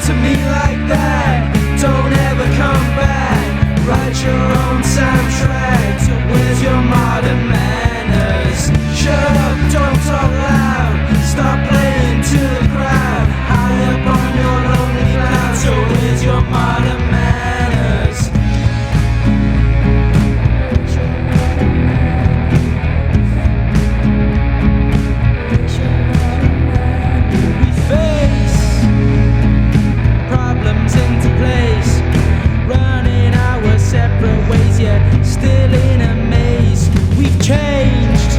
to me like that. Don't ever come back. Write your own soundtrack. So where's your modern manners? Shut up, don't talk loud. Stop playing to the crowd. High up on your lonely cloud. So where's your modern manners? We face problems into place, running our separate ways, yet still in a maze. We've changed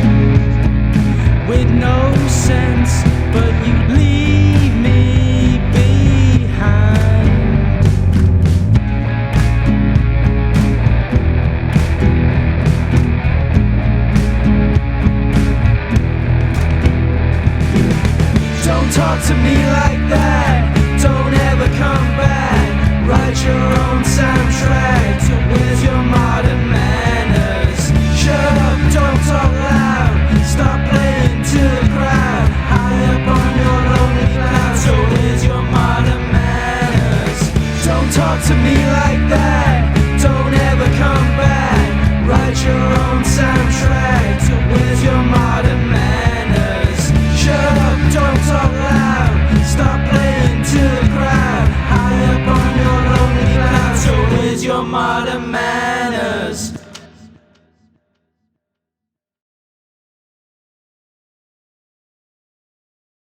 with no sense, but you leave me behind. Don't talk to me like that. Don't ever come back. Write your own soundtrack.